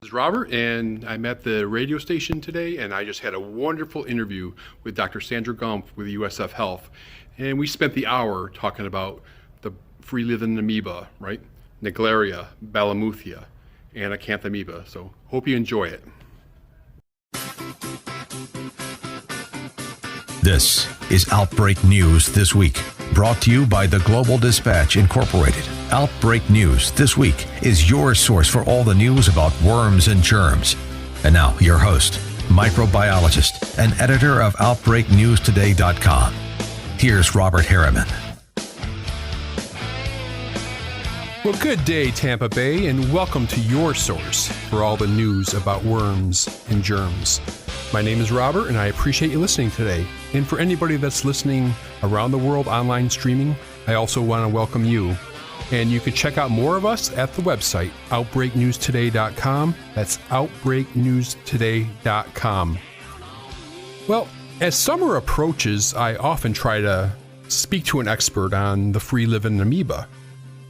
is Robert, and I'm at the radio station today, and I just had a wonderful interview with Dr. Sandra Gompf with USF Health, and we spent the hour talking about the free-living amoeba, right? Naegleria, Balamuthia, and Acanthamoeba. So hope you enjoy it. This is Outbreak News This Week, brought to you by the Global Dispatch Incorporated. Outbreak News This Week is your source for all the news about worms and germs. And now, your host, microbiologist and editor of OutbreakNewsToday.com. Here's Robert Harriman. Well, good day, Tampa Bay, and welcome to your source for all the news about worms and germs. My name is Robert, and I appreciate you listening today. And for anybody that's listening around the world online streaming, I also want to welcome you. And you can check out more of us at the website, OutbreakNewsToday.com. That's OutbreakNewsToday.com. Well, as summer approaches, I often try to speak to an expert on the free-living amoeba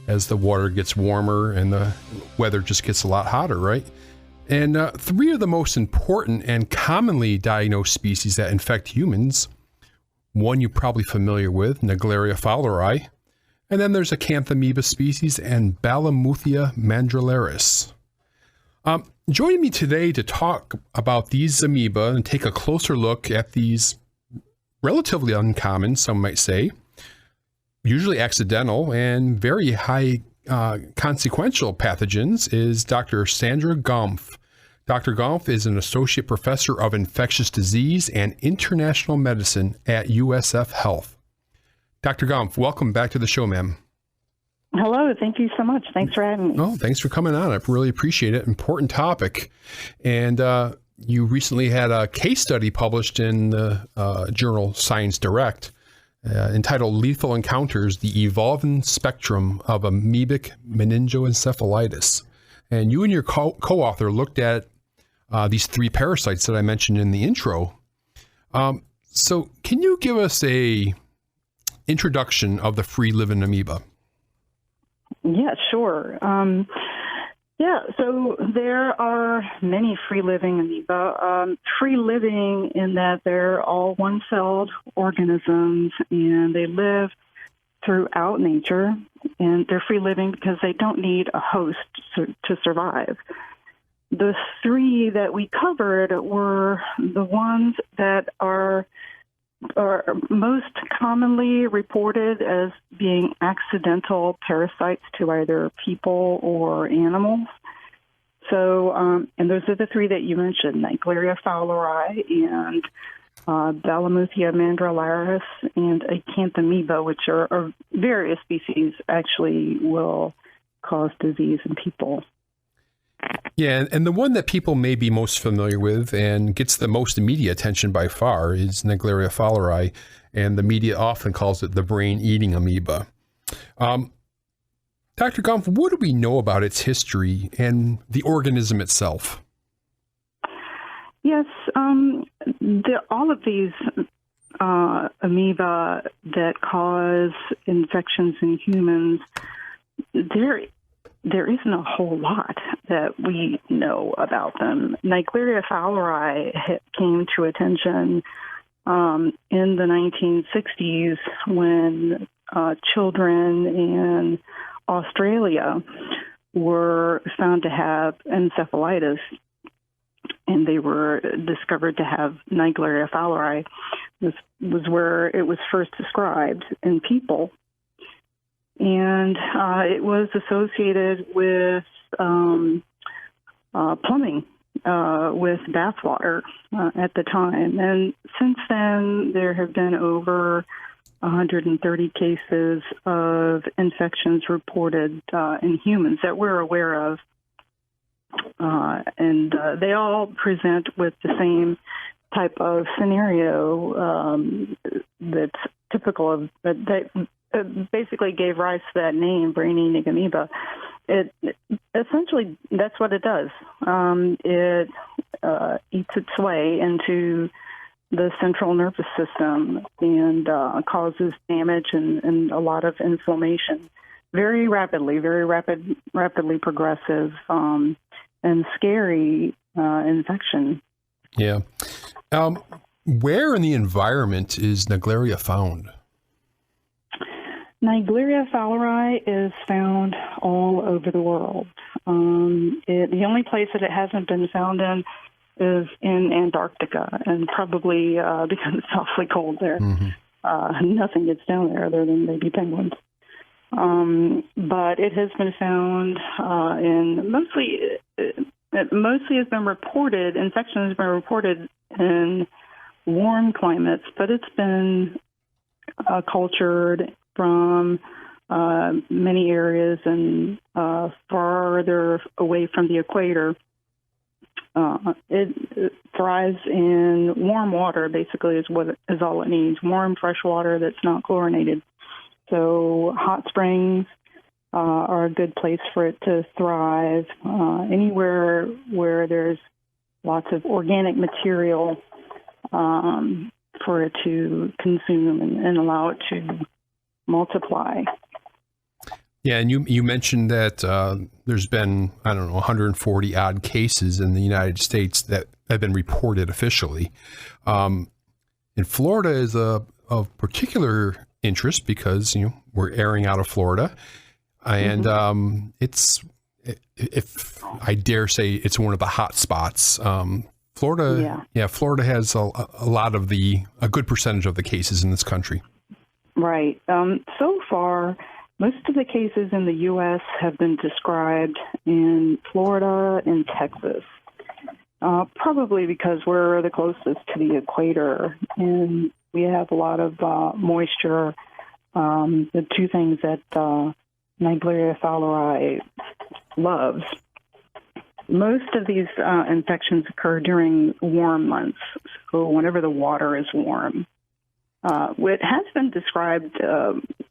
as the water gets warmer and the weather just gets a lot hotter, right? And three of the most important and commonly diagnosed species that infect humans, one you're probably familiar with, Naegleria fowleri, and then there's Acanthamoeba species and Balamuthia mandrillaris. Joining me today to talk about these amoeba and take a closer look at these relatively uncommon, some might say, usually accidental and very high consequential pathogens is Dr. Sandra Gompf. Dr. Gompf is an associate professor of infectious disease and international medicine at USF Health. Dr. Gompf, welcome back to the show, ma'am. Hello, thank you so much. Thanks for having me. Oh, thanks for coming on. I really appreciate it. Important topic. And you recently had a case study published in the journal Science Direct entitled Lethal Encounters, the Evolving Spectrum of Amoebic Meningoencephalitis. And you and your co-author looked at these three parasites that I mentioned in the intro. So can you give us a introduction of the free-living amoeba? Yeah, sure. So there are many free-living amoeba. Free-living in that they're all one-celled organisms, and they live throughout nature, and they're free-living because they don't need a host to survive. The three that we covered were the ones that are most commonly reported as being accidental parasites to either people or animals. So, and those are the three that you mentioned, Naegleria fowleri and Balamuthia mandrillaris and Acanthamoeba, which are various species, actually will cause disease in people. Yeah, and the one that people may be most familiar with and gets the most media attention by far is Naegleria fowleri, and the media often calls it the brain-eating amoeba. Dr. Gompf, what do we know about its history and the organism itself? Yes, all of these amoeba that cause infections in humans, there isn't a whole lot that we know about them. Naegleria fowleri came to attention in the 1960s when children in Australia were found to have encephalitis, and they were discovered to have Naegleria fowleri. This was where it was first described in people. And it was associated with plumbing, with bathwater at the time. And since then, there have been over 130 cases of infections reported in humans that we're aware of. And they all present with the same type of scenario that's typical of that. Basically gave rise to that name, brain-eating amoeba. It essentially, that's what it does. It eats its way into the central nervous system and causes damage and a lot of inflammation. Very rapidly progressive. and scary infection. Yeah. Where in the environment is Naegleria found? Naegleria fowleri is found all over the world. The only place that it hasn't been found in is in Antarctica, and probably because it's awfully cold there. Mm-hmm. Nothing gets down there other than maybe penguins. But it has been found in mostly has been reported, infection has been reported in warm climates, but it's been cultured from many areas and farther away from the equator. It thrives in warm water, basically, is all it needs. Warm, fresh water that's not chlorinated. So hot springs are a good place for it to thrive. Anywhere where there's lots of organic material for it to consume and allow it to multiply. Yeah, and you mentioned that there's been, 140 odd cases in the United States that have been reported officially. And Florida is of particular interest because, we're airing out of Florida. And it's, if I dare say, it's one of the hot spots. Florida has a good percentage of the cases in this country. Right. So far, most of the cases in the U.S. have been described in Florida and Texas, probably because we're the closest to the equator and we have a lot of moisture, the two things that Naegleria fowleri loves. Most of these infections occur during warm months, so whenever the water is warm. It has been described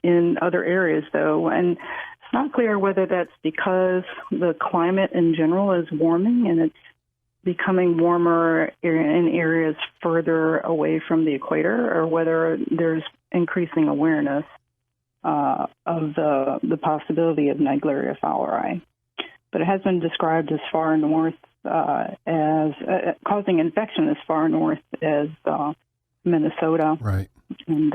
in other areas, though, and it's not clear whether that's because the climate in general is warming and it's becoming warmer in areas further away from the equator, or whether there's increasing awareness of the possibility of Naegleria fowleri. But it has been described as far north as causing infection as far north as Minnesota, right, and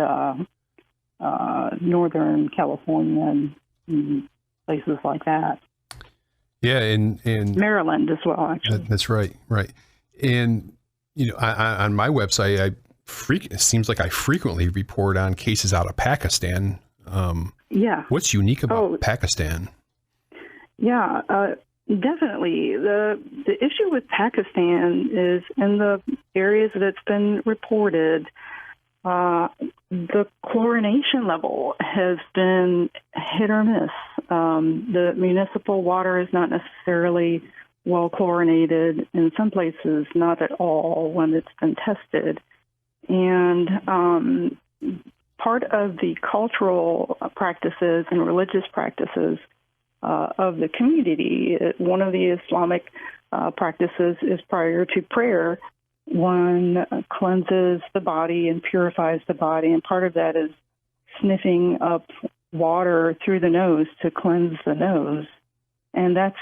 Northern California and places like that. Yeah, and Maryland as well, actually. That's right. And on my website, it seems like I frequently report on cases out of Pakistan. What's unique about Pakistan? Yeah, definitely. The issue with Pakistan is in the areas that it's been reported, the chlorination level has been hit or miss. The municipal water is not necessarily well chlorinated. In some places, not at all when it's been tested. And part of the cultural practices and religious practices of the community, one of the Islamic practices is prior to prayer, one cleanses the body and purifies the body, and part of that is sniffing up water through the nose to cleanse the nose. And that's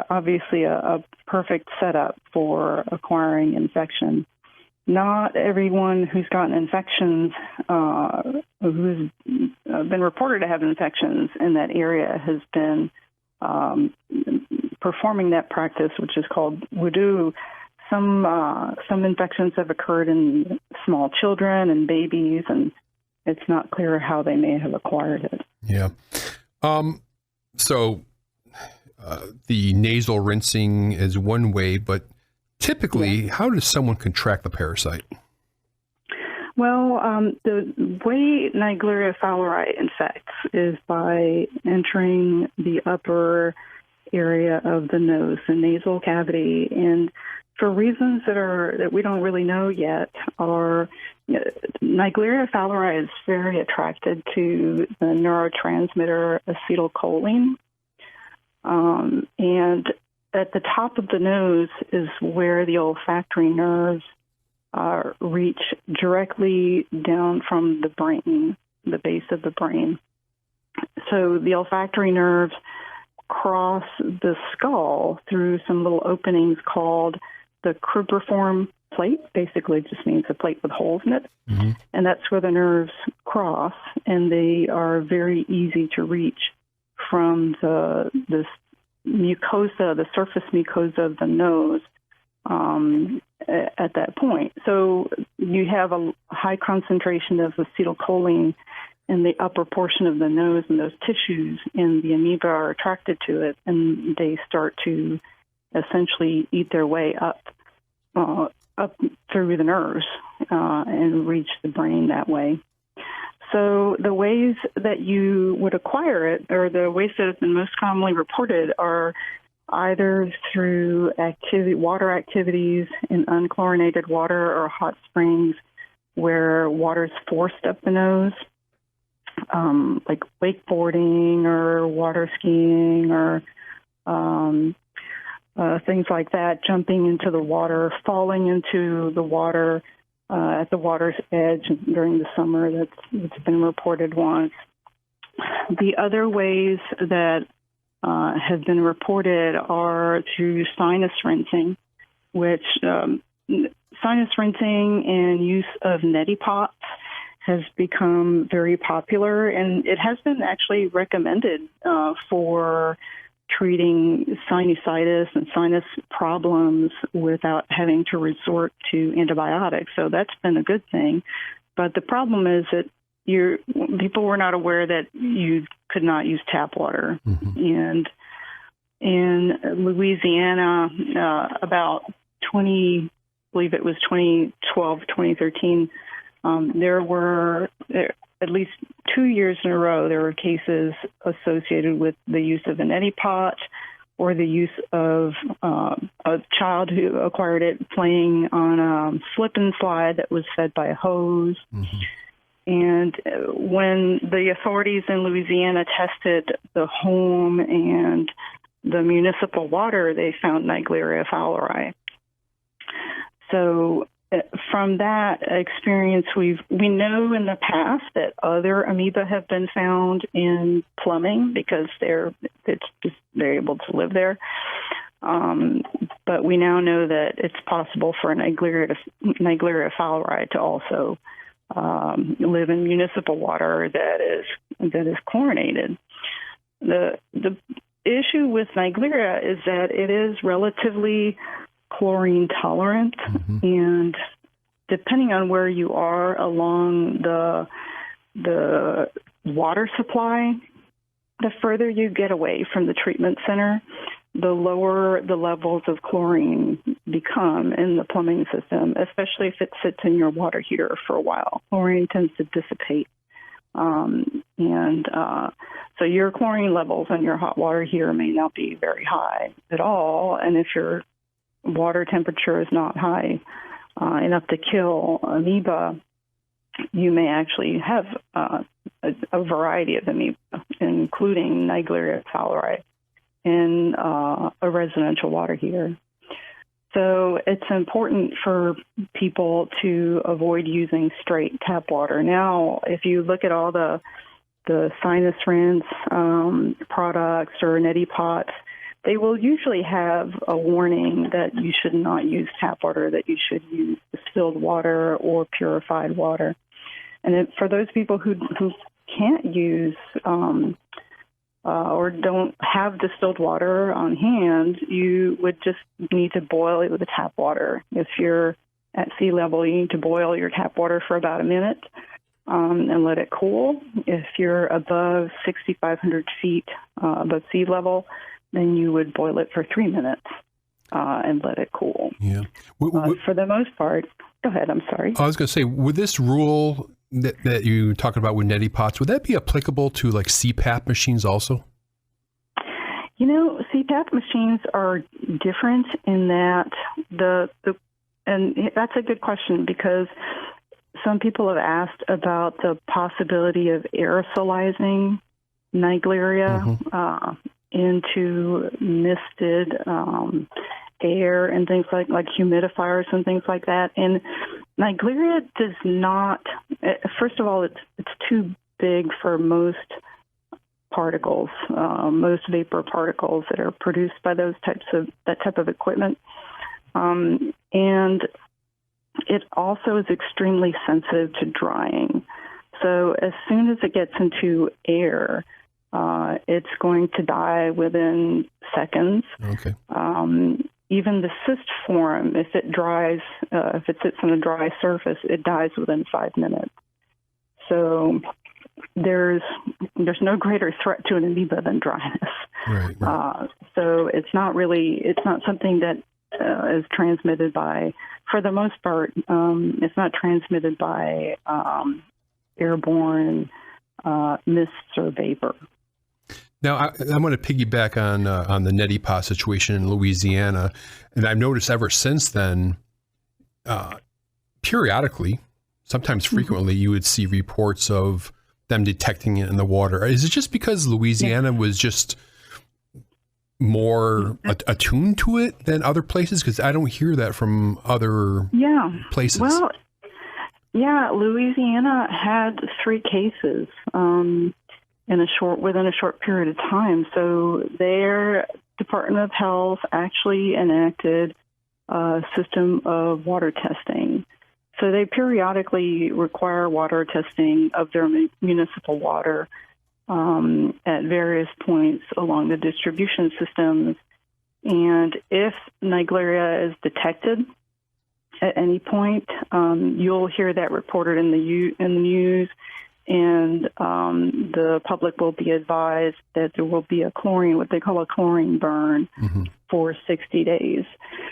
obviously a perfect setup for acquiring infection. Not everyone who's gotten infections, who's been reported to have infections in that area, has been performing that practice, which is called wudu. Some infections have occurred in small children and babies, and it's not clear how they may have acquired it. Yeah. So the nasal rinsing is one way, but typically, how does someone contract the parasite? Well, the way Naegleria fowleri infects is by entering the upper area of the nose, the nasal cavity, and for reasons that we don't really know yet, Naegleria fowleri is very attracted to the neurotransmitter acetylcholine, and at the top of the nose is where the olfactory nerves reach directly down from the brain, the base of the brain. So the olfactory nerves across the skull through some little openings called the cribriform plate. Basically, it just means a plate with holes in it. Mm-hmm. And that's where the nerves cross, and they are very easy to reach from this mucosa, the surface mucosa of the nose at that point. So you have a high concentration of acetylcholine in the upper portion of the nose and those tissues, and the amoeba are attracted to it, and they start to essentially eat their way up through the nerves and reach the brain that way. So the ways that you would acquire it, or the ways that have been most commonly reported, are either through water activities in unchlorinated water or hot springs where water is forced up the nose, like wakeboarding or water skiing or things like that, jumping into the water, falling into the water at the water's edge during the summer. That's been reported once. The other ways that have been reported are through sinus rinsing, which sinus rinsing and use of neti pots has become very popular, and it has been actually recommended for treating sinusitis and sinus problems without having to resort to antibiotics. So that's been a good thing. But the problem is that people were not aware that you could not use tap water. Mm-hmm. And in Louisiana, about 2012, 2013, there were at least 2 years in a row, there were cases associated with the use of an neti pot or the use of a child who acquired it playing on a slip and slide that was fed by a hose. Mm-hmm. And when the authorities in Louisiana tested the home and the municipal water, they found Naegleria fowleri. So from that experience, we know in the past that other amoeba have been found in plumbing because they're able to live there. But we now know that it's possible for Naegleria fowleri to also live in municipal water that is chlorinated. The issue with Naegleria is that it is relatively chlorine tolerant, mm-hmm. and depending on where you are along the water supply, the further you get away from the treatment center, the lower the levels of chlorine become in the plumbing system, especially if it sits in your water heater for a while. Chlorine tends to dissipate. So your chlorine levels in your hot water heater may not be very high at all. And if your water temperature is not high enough to kill amoeba, you may actually have a variety of amoeba, including Naegleria fowleri, in a residential water heater. So it's important for people to avoid using straight tap water. Now, if you look at all the sinus rinse products or neti pots, they will usually have a warning that you should not use tap water, that you should use distilled water or purified water. And for those people who can't use or don't have distilled water on hand, you would just need to boil it with the tap water. If you're at sea level, you need to boil your tap water for about a minute and let it cool. If you're above 6,500 feet above sea level, then you would boil it for 3 minutes and let it cool. Yeah. For the most part, go ahead, I'm sorry. I was going to say, would this rule that you talking about with neti pots, would that be applicable to like CPAP machines also? You know, CPAP machines are different in that and that's a good question, because some people have asked about the possibility of aerosolizing Naegleria mm-hmm. Into misted air and things like humidifiers and things like that. And Naegleria does not, first of all, it's too big for most particles, most vapor particles that are produced by that type of equipment. And it also is extremely sensitive to drying. So as soon as it gets into air, it's going to die within seconds. Okay. Even the cyst form, if it dries, if it sits on a dry surface, it dies within 5 minutes. So there's no greater threat to an amoeba than dryness. Right. So it's not something that is transmitted by, for the most part, it's not transmitted by airborne mists or vapor. Now, I'm going to piggyback on the neti pot situation in Louisiana, and I've noticed ever since then, periodically, sometimes frequently, you would see reports of them detecting it in the water. Is it just because Louisiana was just more attuned to it than other places? Because I don't hear that from other places. Well, Louisiana had 3 cases within a short period of time. So their Department of Health actually enacted a system of water testing. So they periodically require water testing of their municipal water at various points along the distribution systems. And if Naegleria is detected at any point, you'll hear that reported in the news, and the public will be advised that there will be what they call a chlorine burn for 60 days,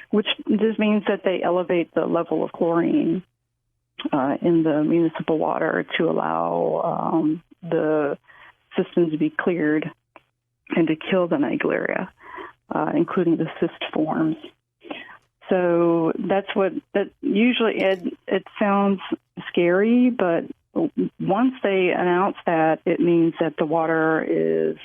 which just means that they elevate the level of chlorine in the municipal water to allow the system to be cleared and to kill the Naegleria, including the cyst forms. So that usually it sounds scary, but once they announce that, it means that the water is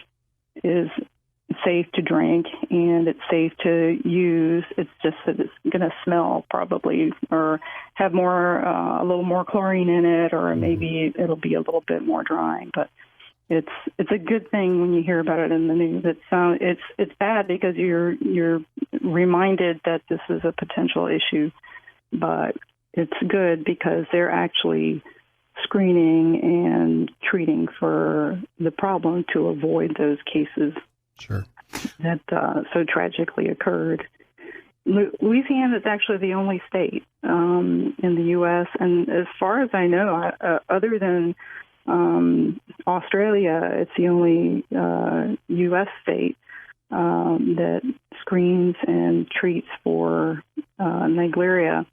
safe to drink and it's safe to use. It's just that it's going to smell probably, or have a little more chlorine in it, or maybe it'll be a little bit more drying. But it's a good thing when you hear about it in the news. It's bad because you're reminded that this is a potential issue, but it's good because they're actually screening and treating for the problem to avoid those cases that so tragically occurred. Louisiana is actually the only state in the U.S., and as far as I know, other than Australia, it's the only U.S. state that screens and treats for Naegleria.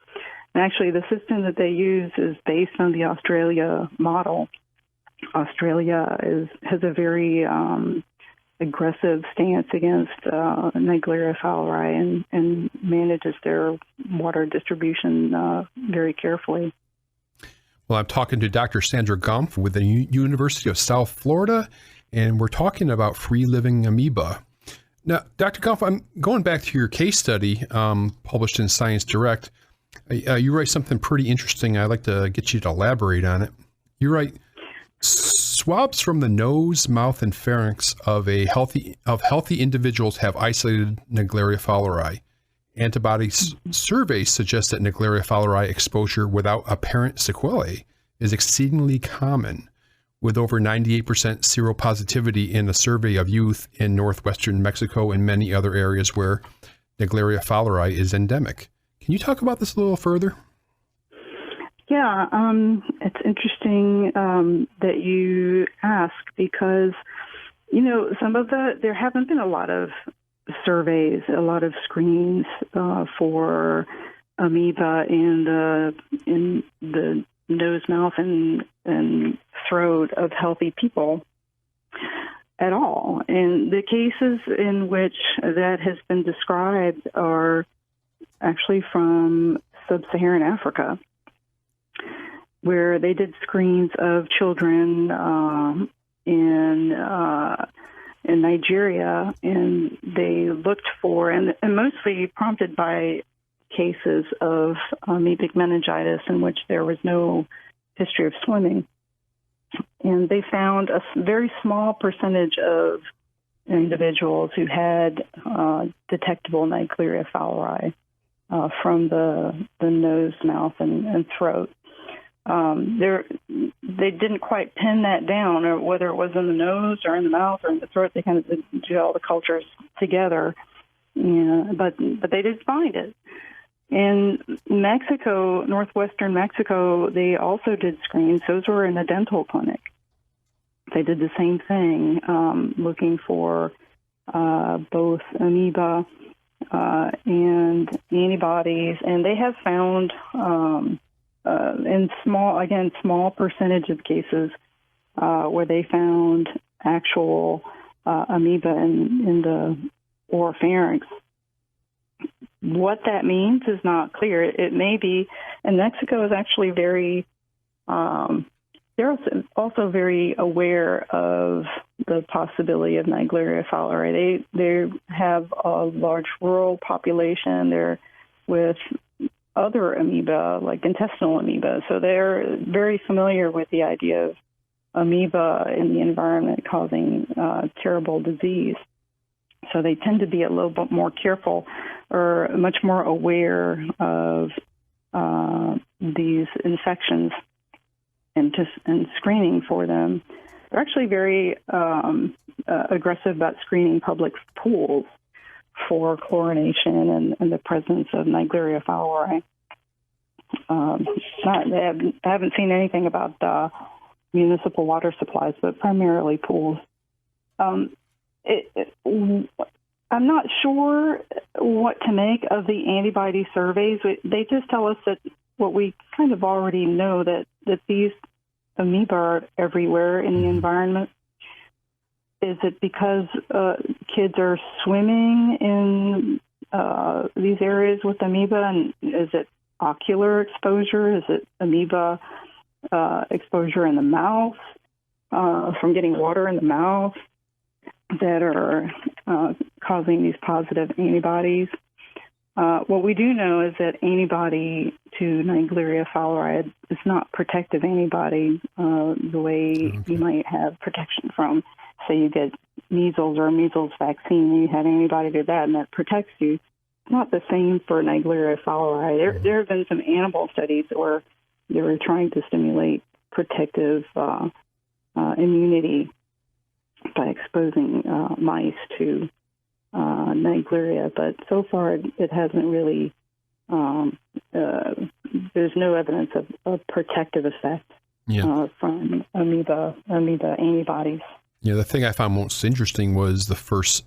And actually, the system that they use is based on the Australia model. Australia has a very aggressive stance against Naegleria fowleri and manages their water distribution very carefully. Well, I'm talking to Dr. Sandra Gompf with the University of South Florida, and we're talking about free-living amoeba. Now, Dr. Gompf, I'm going back to your case study published in Science Direct. You write something pretty interesting. I'd like to get you to elaborate on it. You write, swabs from the nose, mouth, and pharynx of healthy individuals have isolated Naegleria fowleri. Antibody surveys suggest that Naegleria fowleri exposure without apparent sequelae is exceedingly common, with over 98% seropositivity in a survey of youth in northwestern Mexico and many other areas where Naegleria fowleri is endemic. Can you talk about this a little further? Yeah, it's interesting that you ask because, there haven't been a lot of surveys, a lot of screens for amoeba in the nose, mouth, and throat of healthy people at all. And the cases in which that has been described are actually from sub-Saharan Africa, where they did screens of children in Nigeria, and they looked for, and mostly prompted by cases of amoebic meningitis in which there was no history of swimming. and they found a very small percentage of individuals who had detectable Naegleria fowleri from the nose, mouth, and throat. They didn't quite pin that down, or whether it was in the nose or in the mouth or in the throat. They kind of did all the cultures together, but they did find it. In Mexico, northwestern Mexico, they also did screens. Those were in a dental clinic. They did the same thing, looking for both amoeba and antibodies, and they have found in small percentage of cases where they found actual amoeba in the oropharynx. What that means is not clear. It may be, and Mexico is actually they're also very aware of the possibility of Naegleria fowleri. They have a large rural population. They're with other amoeba, like intestinal amoeba. So they're very familiar with the idea of amoeba in the environment causing terrible disease. So they tend to be a little bit more careful or much more aware of these infections and screening for them. They're actually very aggressive about screening public pools for chlorination and the presence of Naegleria fowleri. I haven't seen anything about municipal water supplies, but primarily pools. I'm not sure what to make of the antibody surveys. They just tell us that what we kind of already know, that these amoeba are everywhere in the environment. Is it because kids are swimming in these areas with amoeba, and is it ocular exposure? Is it amoeba exposure in the mouth from getting water in the mouth that are causing these positive antibodies? What we do know is that antibody to Naegleria fowleri is not protective antibody the way you might have protection from, say, you get measles or a measles vaccine, and you have antibody to that, and that protects you. It's not the same for Naegleria fowleri. There have been some animal studies where they were trying to stimulate protective immunity by exposing mice to Naegleria, but so far it hasn't really, there's no evidence of protective effect from amoeba antibodies. Yeah, the thing I found most interesting was the first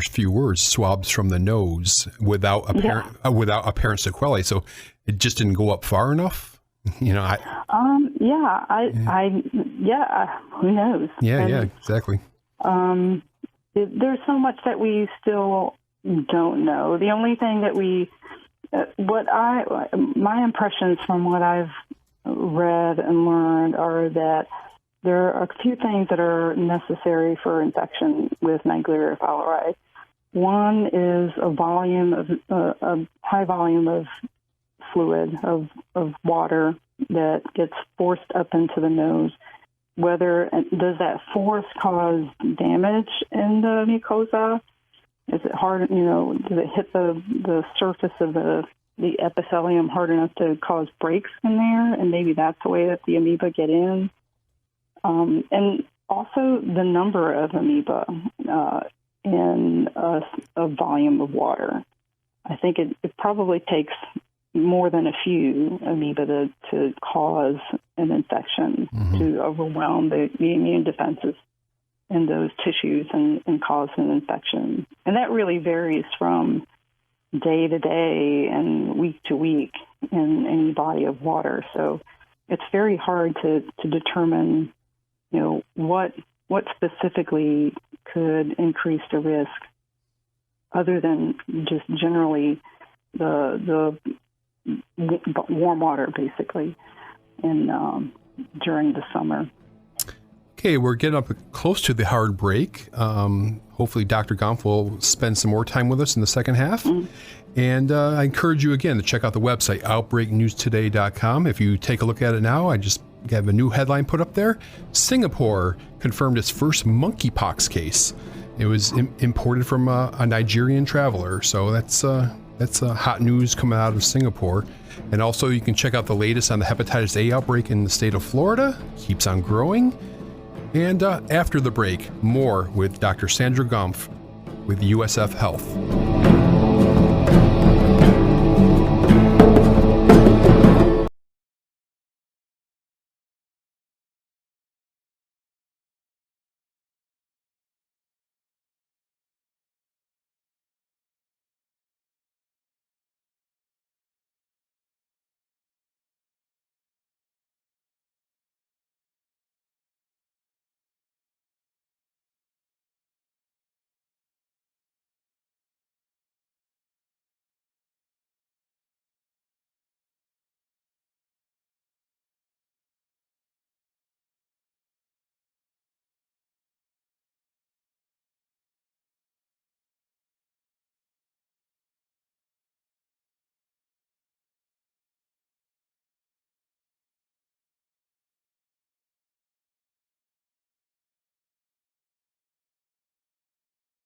few words, swabs from the nose without apparent sequelae. So it just didn't go up far enough. Who knows? Yeah, exactly. There's so much that we still don't know. The only thing that my impressions from what I've read and learned are that there are a few things that are necessary for infection with Naegleria fowleri. One is a high volume of fluid, of water that gets forced up into the nose. Does that force cause damage in the mucosa? Is it hard, does it hit the surface of the epithelium hard enough to cause breaks in there? And maybe that's the way that the amoeba get in. And also the number of amoeba in a volume of water. I think it probably takes more than a few amoeba to cause an infection, to overwhelm the immune defenses in those tissues and cause an infection. And that really varies from day to day and week to week in any body of water. So it's very hard to determine, what specifically could increase the risk other than just generally the warm water, basically, during the summer. Okay, we're getting up close to the hard break. Hopefully Dr. Gompf will spend some more time with us in the second half. And I encourage you again to check out the website, outbreaknewstoday.com. If you take a look at it now, I just We have a new headline put up there. Singapore confirmed its first monkeypox case. It was imported from a Nigerian traveler, so that's hot news coming out of Singapore. And also, you can check out the latest on the hepatitis A outbreak in the state of Florida. Keeps on growing. And after the break, more with Dr. Sandra Gompf with USF Health.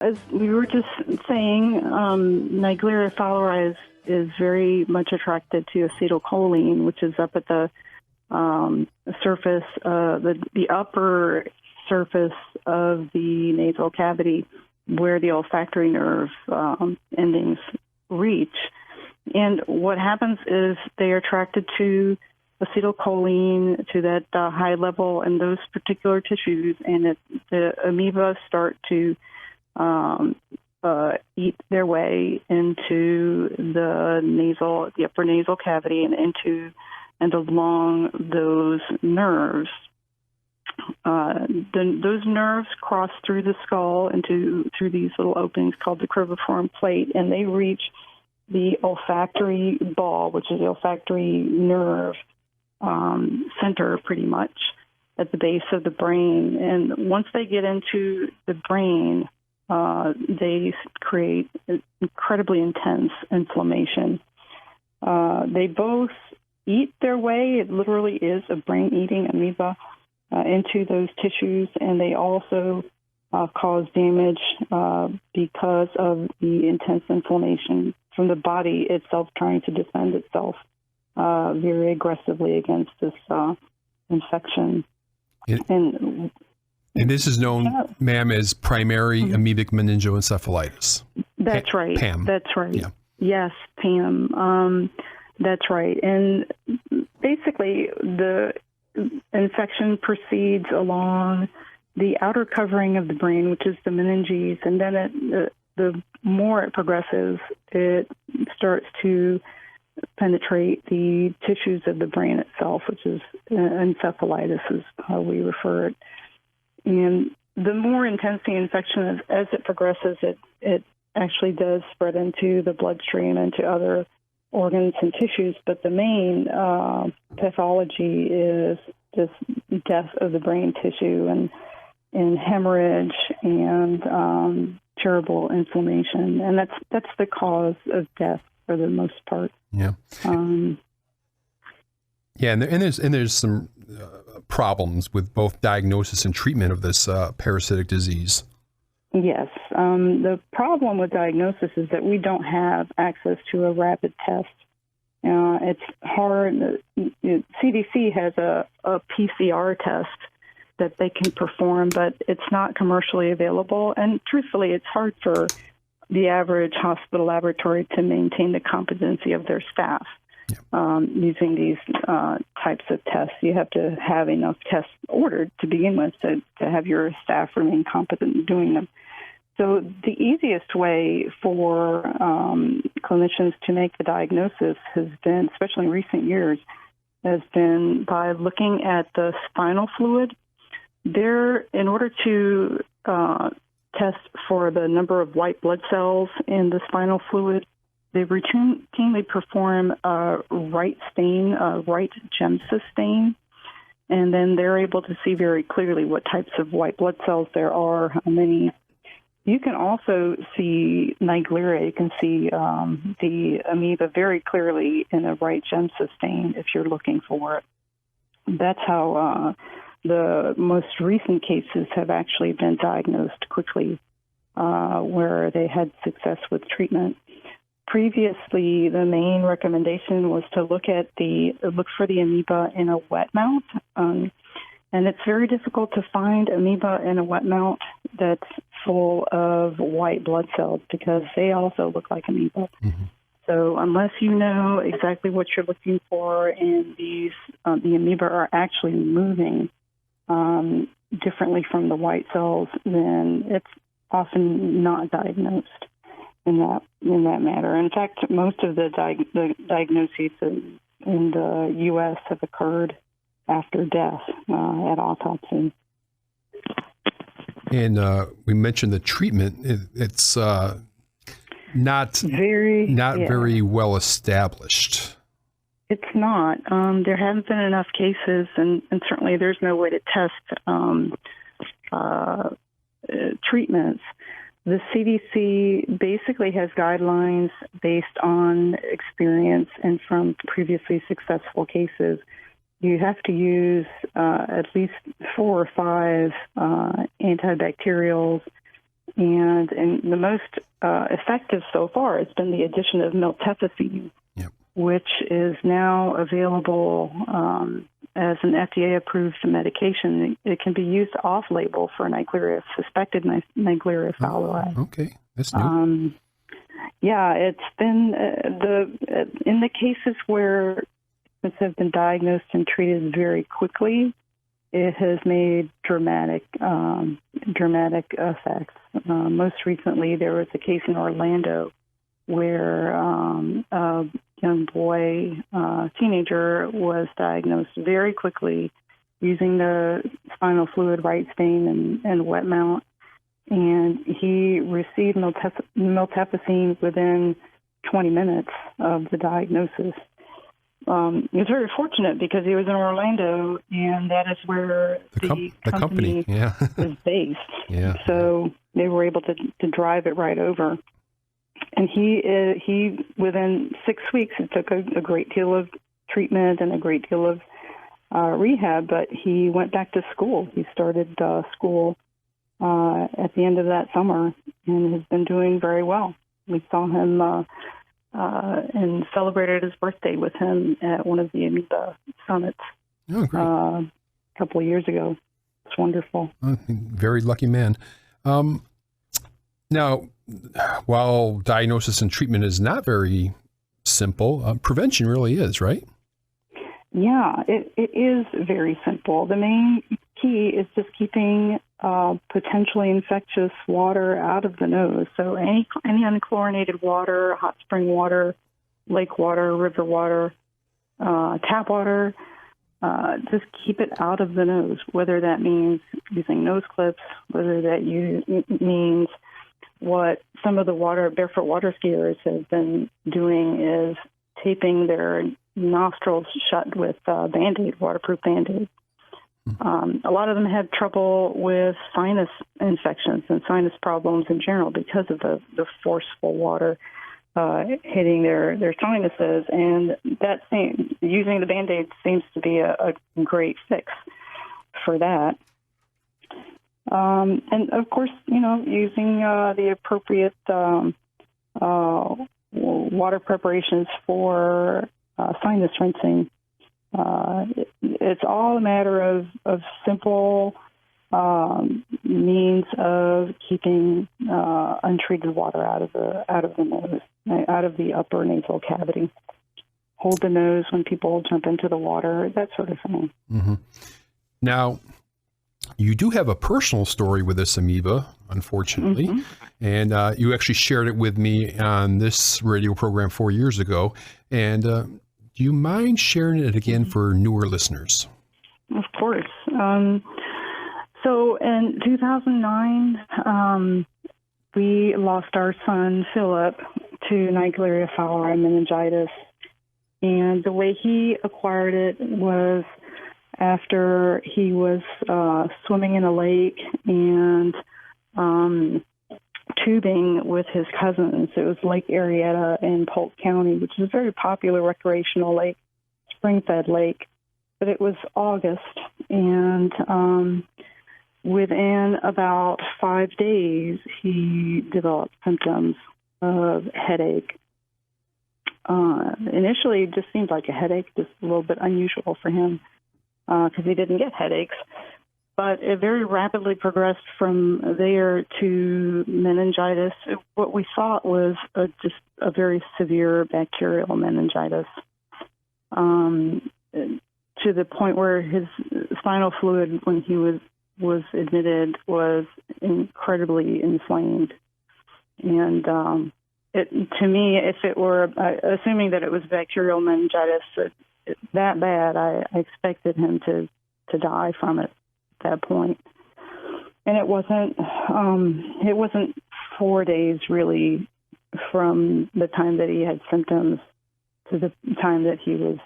As we were just saying, Naegleria fowleri is very much attracted to acetylcholine, which is up at the surface, the upper surface of the nasal cavity, where the olfactory nerve endings reach. And what happens is they are attracted to acetylcholine, to that high level in those particular tissues, and the amoeba start to eat their way into the upper nasal cavity and along those nerves. Those nerves cross through the skull through these little openings called the cribriform plate, and they reach the olfactory ball, which is the olfactory nerve center, pretty much at the base of the brain. And once they get into the brain, they create incredibly intense inflammation. They both eat their way. It literally is a brain-eating amoeba into those tissues, and they also cause damage because of the intense inflammation from the body itself trying to defend itself very aggressively against this infection. And this is known, ma'am, as primary amoebic meningoencephalitis. That's right. PAM. That's right. Yeah. Yes, PAM. That's right. And basically, the infection proceeds along the outer covering of the brain, which is the meninges, and then the more it progresses, it starts to penetrate the tissues of the brain itself, which is encephalitis is how we refer it. And the more intense the infection is, as it progresses, it actually does spread into the bloodstream and to other organs and tissues. But the main pathology is just death of the brain tissue and hemorrhage and terrible inflammation. And that's the cause of death for the most part. Yeah. Yeah, and there's some problems with both diagnosis and treatment of this parasitic disease. Yes. The problem with diagnosis is that we don't have access to a rapid test. It's hard. CDC has a PCR test that they can perform, but it's not commercially available. And truthfully, it's hard for the average hospital laboratory to maintain the competency of their staff. Using these types of tests. You have to have enough tests ordered to begin with to have your staff remain competent in doing them. So the easiest way for clinicians to make the diagnosis has been, especially in recent years, has been by looking at the spinal fluid. In order to test for the number of white blood cells in the spinal fluid, they routinely perform a right gemcis stain, and then they're able to see very clearly what types of white blood cells there are, how many. You can also see Naegleria. You can see the amoeba very clearly in a right gemcis stain if you're looking for it. that's how the most recent cases have actually been diagnosed quickly, where they had success with treatment. Previously, the main recommendation was to look for the amoeba in a wet mount, and it's very difficult to find amoeba in a wet mount that's full of white blood cells because they also look like amoeba. Mm-hmm. So unless you know exactly what you're looking for and the amoeba are actually moving differently from the white cells, then it's often not diagnosed in that matter. In fact, most of the diagnoses in the U.S. have occurred after death at autopsy. And we mentioned the treatment. It's not very well established. It's not. There haven't been enough cases, and certainly there's no way to test treatments. The CDC basically has guidelines based on experience and from previously successful cases. You have to use at least 4 or 5 antibacterials, and the most effective so far has been the addition of miltefosine, which is now available as an FDA-approved medication. It can be used off-label for Naegleria, suspected Naegleria fowleri. Okay, that's new. It's been in the cases where patients have been diagnosed and treated very quickly, it has made dramatic effects. Most recently, there was a case in Orlando where a young boy, teenager, was diagnosed very quickly using the spinal fluid right stain and wet mount, and he received miltefosine within 20 minutes of the diagnosis. He was very fortunate because he was in Orlando, and that is where the company is based. Yeah. So they were able to drive it right over. And he within 6 weeks, it took a great deal of treatment and a great deal of rehab, but he went back to school. He started school at the end of that summer and has been doing very well. We saw him and celebrated his birthday with him at one of the amoeba summits a couple of years ago. It's wonderful. Very lucky man. Now, while diagnosis and treatment is not very simple, prevention really is, right? Yeah, it is very simple. The main key is just keeping potentially infectious water out of the nose. So any unchlorinated water, hot spring water, lake water, river water, tap water, just keep it out of the nose, whether that means using nose clips, whether that means what some of the barefoot water skiers have been doing is taping their nostrils shut with Band-Aid, waterproof Band-Aid. A lot of them have trouble with sinus infections and sinus problems in general because of the forceful water hitting their sinuses, and using the Band-Aid seems to be a great fix for that. And of course, using the appropriate water preparations for sinus rinsing. It's all a matter of simple means of keeping untreated water out of the nose, out of the upper nasal cavity. Hold the nose when people jump into the water, that sort of thing. Mm-hmm. Now, you do have a personal story with this amoeba, unfortunately, and you actually shared it with me on this radio program 4 years ago. And do you mind sharing it again for newer listeners? Of course. So in 2009, we lost our son, Philip, to Naegleria fowleri meningitis. And the way he acquired it was after he was swimming in a lake and tubing with his cousins. It was Lake Arietta in Polk County, which is a very popular recreational lake, spring-fed lake but it was August, and within about 5 days, he developed symptoms of headache. Initially, it just seemed like a headache, just a little bit unusual for him because he didn't get headaches. But it very rapidly progressed from there to meningitis. What we thought was just a very severe bacterial meningitis, to the point where his spinal fluid, when he was admitted, was incredibly inflamed. And to me, if it were, assuming that it was bacterial meningitis that bad, I expected him to die from it at that point. And it wasn't 4 days really from the time that he had symptoms to the time that he was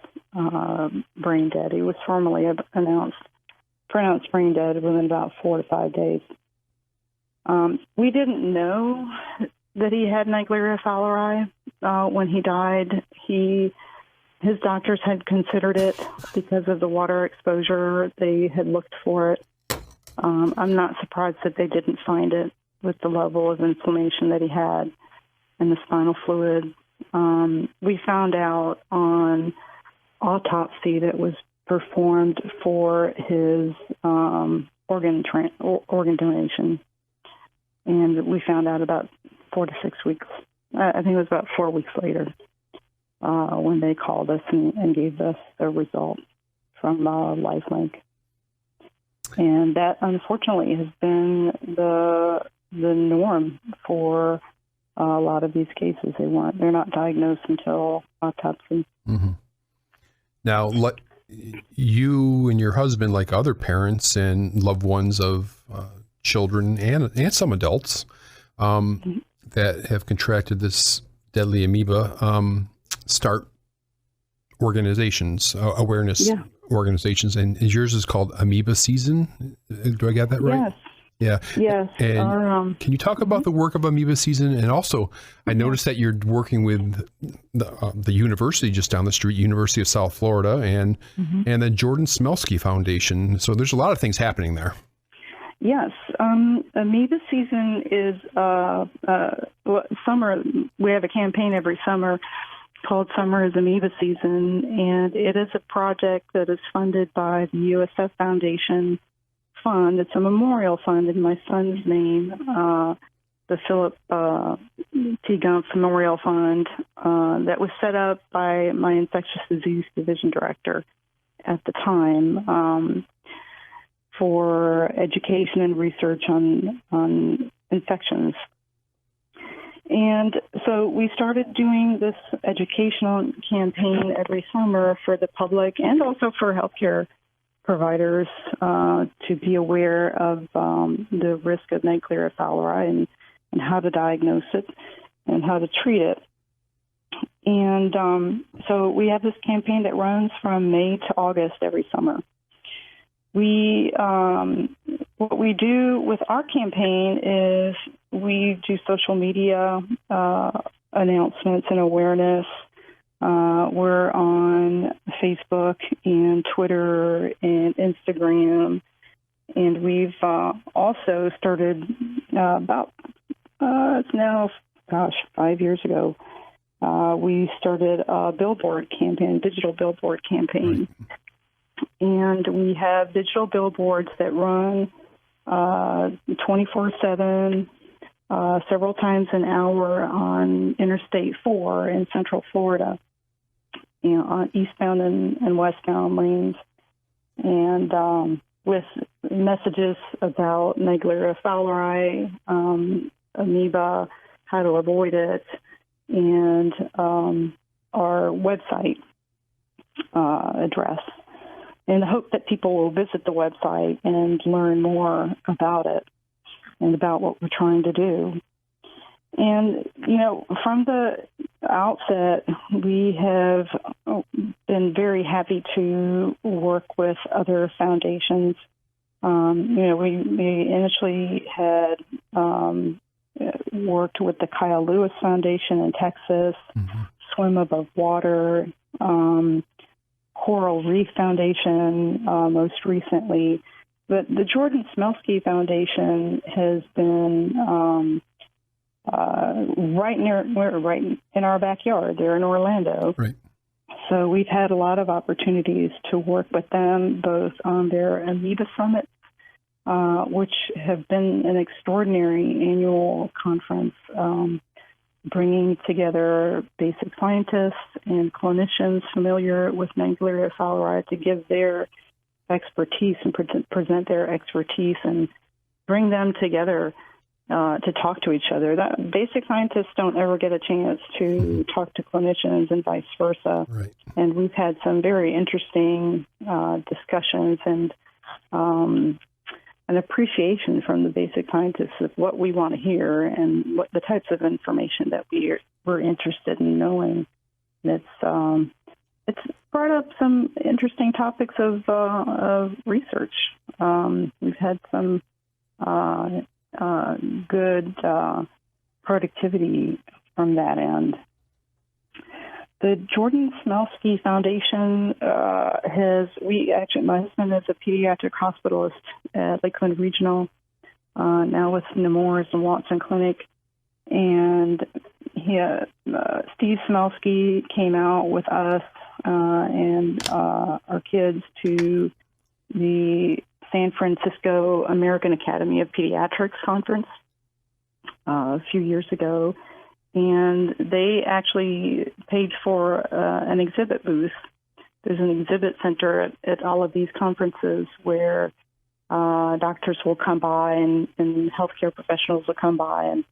brain dead. He was formally pronounced brain dead within about 4 to 5 days. We didn't know that he had Naegleria fowleri when he died. His doctors had considered it because of the water exposure. They had looked for it. I'm not surprised that they didn't find it with the level of inflammation that he had in the spinal fluid. We found out on autopsy that was performed for his organ donation, and we found out about 4 to 6 weeks. I think it was about 4 weeks later when they called us and gave us the result from LifeLink. And that, unfortunately, has been the norm for a lot of these cases. They're not diagnosed until autopsy. Mm-hmm. Now, you and your husband, like other parents and loved ones of children and some adults that have contracted this deadly amoeba, start organizations, awareness organizations, and yours is called Amoeba Season. Do I get that right? Yes. Yeah. Yes. And can you talk about the work of Amoeba Season? And also, I noticed that you're working with the university just down the street, University of South Florida, and the Jordan Smelsky Foundation. So there's a lot of things happening there. Yes. Amoeba Season is summer. We have a campaign every summer called Summer is Amoeba Season, and it is a project that is funded by the USF Foundation Fund. It's a memorial fund in my son's name, the Philip T. Gompf Memorial Fund, that was set up by my infectious disease division director at the time for education and research on infections. And so we started doing this educational campaign every summer for the public and also for healthcare providers to be aware of the risk of Naegleria fowleri and how to diagnose it and how to treat it. And so we have this campaign that runs from May to August every summer. What we do with our campaign is we do social media announcements and awareness. We're on Facebook and Twitter and Instagram, and we've also started it's now, 5 years ago, we started a billboard campaign, digital billboard campaign. And we have digital billboards that run 24/7, several times an hour on Interstate 4 in Central Florida, on eastbound and westbound lanes, and with messages about Naegleria fowleri, amoeba, how to avoid it, and our website address, in the hope that people will visit the website and learn more about it and about what we're trying to do. And, from the outset, we have been very happy to work with other foundations. We initially had worked with the Kyle Lewis Foundation in Texas, Swim Above Water, Coral Reef Foundation most recently. But the Jordan Smelsky Foundation has been right in our backyard. They're in Orlando. Right. So we've had a lot of opportunities to work with them, both on their amoeba summits, which have been an extraordinary annual conference, bringing together basic scientists and clinicians familiar with Naegleria fowleri to give their expertise and present their expertise and bring them together to talk to each other. That basic scientists don't ever get a chance to talk to clinicians and vice versa. Right. And we've had some very interesting discussions and an appreciation from the basic scientists of what we want to hear and what the types of information that we're interested in knowing. It's brought up some interesting topics of research. We've had some good productivity from that end. The Jordan Smelsky Foundation my husband is a pediatric hospitalist at Lakeland Regional, now with Nemours and Watson Clinic. And Steve Smelsky came out with us and our kids to the San Francisco American Academy of Pediatrics conference a few years ago. And they actually paid for an exhibit booth. There's an exhibit center at all of these conferences where doctors will come by and healthcare professionals will come by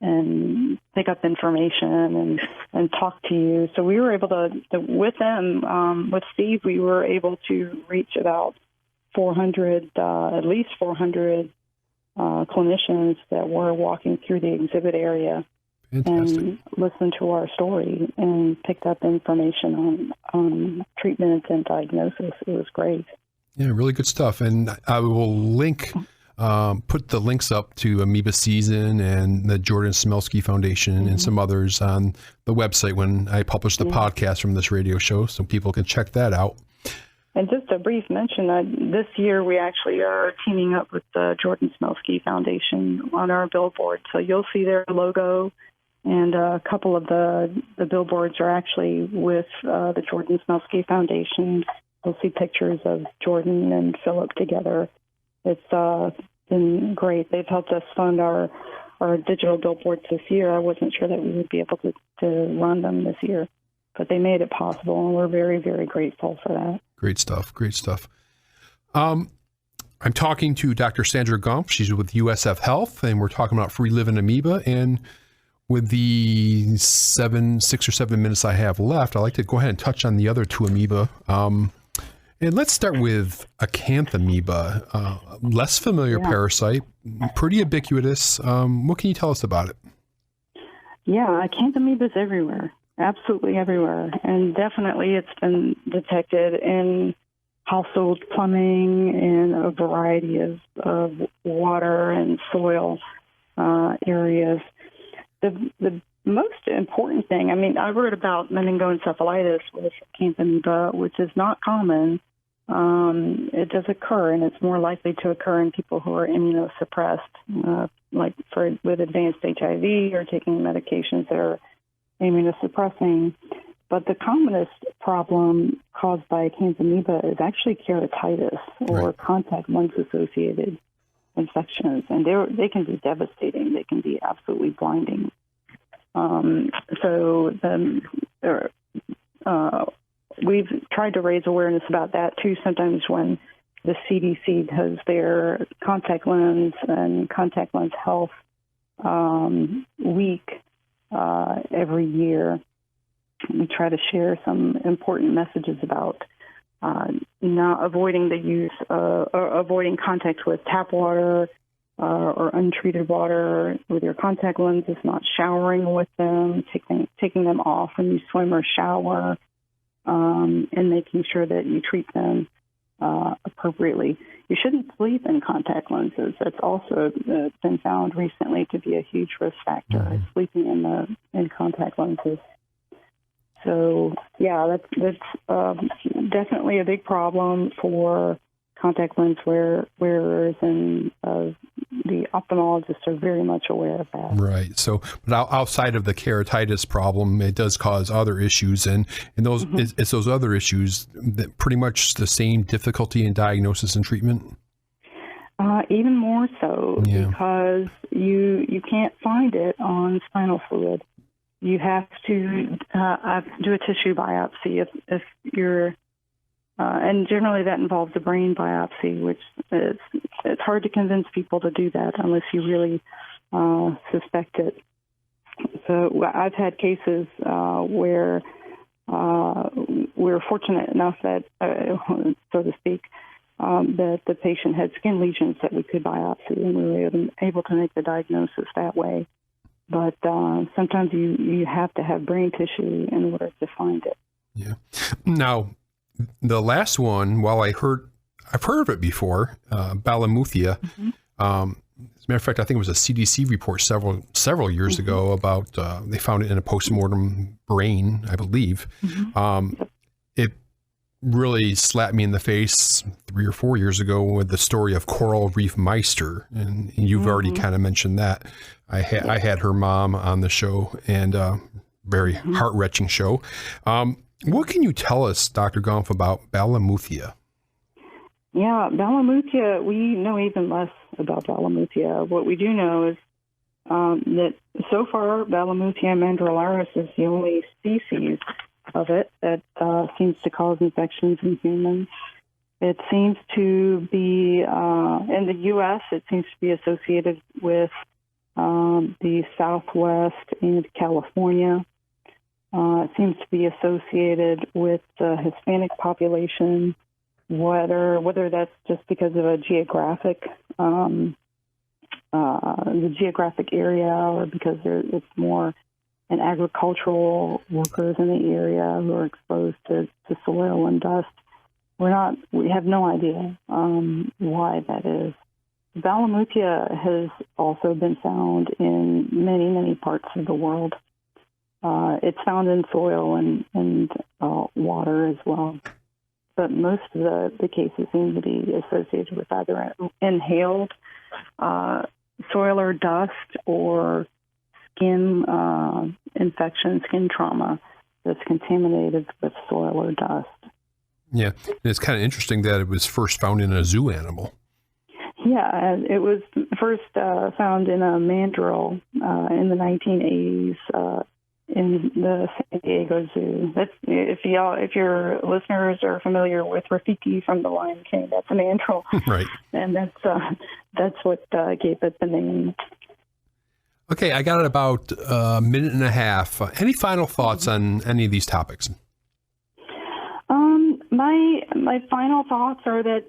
and pick up information and talk to you. So we were able to with them, with Steve, we were able to reach about 400, at least 400 clinicians that were walking through the exhibit area. Fantastic. And listened to our story and picked up information on treatment and diagnosis. It was great. Yeah, really good stuff. And I will put the links up to Amoeba Season and the Jordan Smelsky Foundation and some others on the website when I publish the podcast from this radio show, so people can check that out. And just a brief mention, this year we actually are teaming up with the Jordan Smelsky Foundation on our billboard. So you'll see their logo, and a couple of the billboards are actually with the Jordan Smelsky Foundation. You'll see pictures of Jordan and Philip together. It's been great. They've helped us fund our digital billboards this year. I wasn't sure that we would be able to run them this year, but they made it possible, and we're very, very grateful for that. Great stuff. Great stuff. I'm talking to Dr. Sandra Gompf. She's with USF Health, and we're talking about free-living amoeba. And with the 6 or 7 minutes I have left, I'd like to go ahead and touch on the other two amoeba. And let's start with Acanthamoeba, less familiar parasite, pretty ubiquitous. What can you tell us about it? Yeah, Acanthamoeba is everywhere, absolutely everywhere. And definitely it's been detected in household plumbing and a variety of water and soil areas. The most important thing, I wrote about meningoencephalitis with Acanthamoeba, which is not common. It does occur, and it's more likely to occur in people who are immunosuppressed, with advanced HIV or taking medications that are immunosuppressing. But the commonest problem caused by Acanthamoeba is actually keratitis or contact lens-associated infections, and they can be devastating. They can be absolutely blinding. We've tried to raise awareness about that too. Sometimes when the CDC does their contact lens and contact lens health week every year, we try to share some important messages about not avoiding the use or avoiding contact with tap water or untreated water with your contact lenses, not showering with them, taking them off when you swim or shower, and making sure that you treat them appropriately. You shouldn't sleep in contact lenses. That's also been found recently to be a huge risk factor, sleeping in contact lenses. So, yeah, that's definitely a big problem for contact lens wearers, and the ophthalmologists are very much aware of that. Right. So, but outside of the keratitis problem, it does cause other issues, and those it's those other issues that pretty much the same difficulty in diagnosis and treatment. Even more so, because you can't find it on spinal fluid. You have to do a tissue biopsy if you're, and generally that involves a brain biopsy, which it's hard to convince people to do that unless you really suspect it. So I've had cases where we're fortunate enough that, so to speak, that the patient had skin lesions that we could biopsy, and we were able to make the diagnosis that way. But sometimes you have to have brain tissue in order to find it. Yeah. Now, the last one, while I've heard of it before, Balamuthia. As a matter of fact, I think it was a CDC report several years ago about they found it in a postmortem brain, I believe. It really slapped me in the face 3 or 4 years ago with the story of Coral Reef Meister, and you've already kind of mentioned that. I had her mom on the show, and very heart-wrenching show. What can you tell us, Dr. Gompf, about Balamuthia? Yeah, Balamuthia, we know even less about Balamuthia. What we do know is that so far, Balamuthia mandrillaris is the only species of it that seems to cause infections in humans. It seems to be, in the U.S., it seems to be associated with the Southwest and California. It seems to be associated with the Hispanic population, whether that's just because of a the geographic area, or because it's more an agricultural workers in the area who are exposed to soil and dust. We have no idea why that is. Balamuthia has also been found in many, many parts of the world. It's found in soil and water as well. But most of the cases seem to be associated with either inhaled soil or dust, or skin infection, skin trauma that's contaminated with soil or dust. Yeah, and it's kind of interesting that it was first found in a zoo animal. Yeah, it was first found in a mandrill in the 1980s in the San Diego Zoo. That's if your listeners are familiar with Rafiki from The Lion King, that's a mandrill, right? And that's what gave it the name. Okay, I got about a minute and a half. Any final thoughts on any of these topics? My final thoughts are that,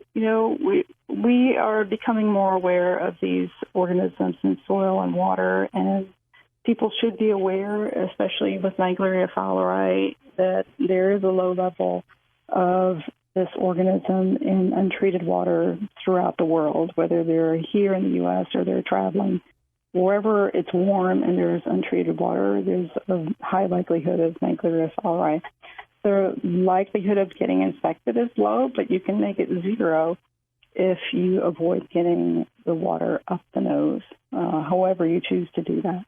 we are becoming more aware of these organisms in soil and water, and people should be aware, especially with Naegleria fowleri, that there is a low level of this organism in untreated water throughout the world, whether they're here in the U.S. or they're traveling. Wherever it's warm and there's untreated water, there's a high likelihood of Naegleria fowleri. The likelihood of getting infected is low, but you can make it zero if you avoid getting the water up the nose, however you choose to do that.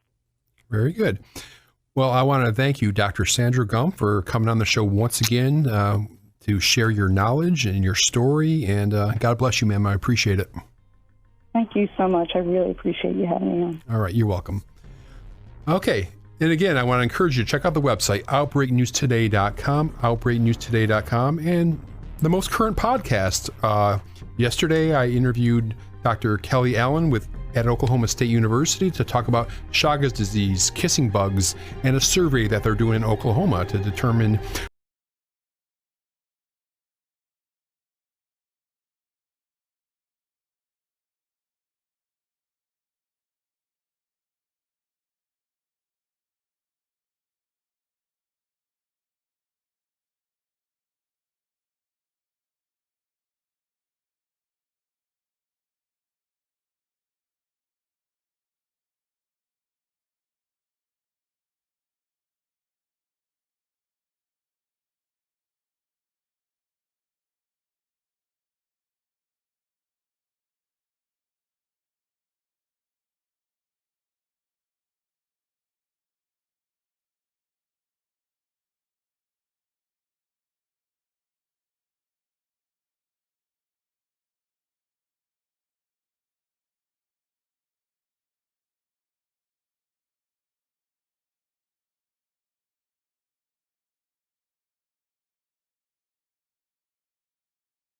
Very good. Well, I want to thank you, Dr. Sandra Gompf, for coming on the show once again to share your knowledge and your story, and God bless you, ma'am. I appreciate it. Thank you so much. I really appreciate you having me on. All right, you're welcome. Okay. And again, I want to encourage you to check out the website, outbreaknewstoday.com, outbreaknewstoday.com, and the most current podcast. Yesterday, I interviewed Dr. Kelly Allen at Oklahoma State University to talk about Chagas disease, kissing bugs, and a survey that they're doing in Oklahoma to determine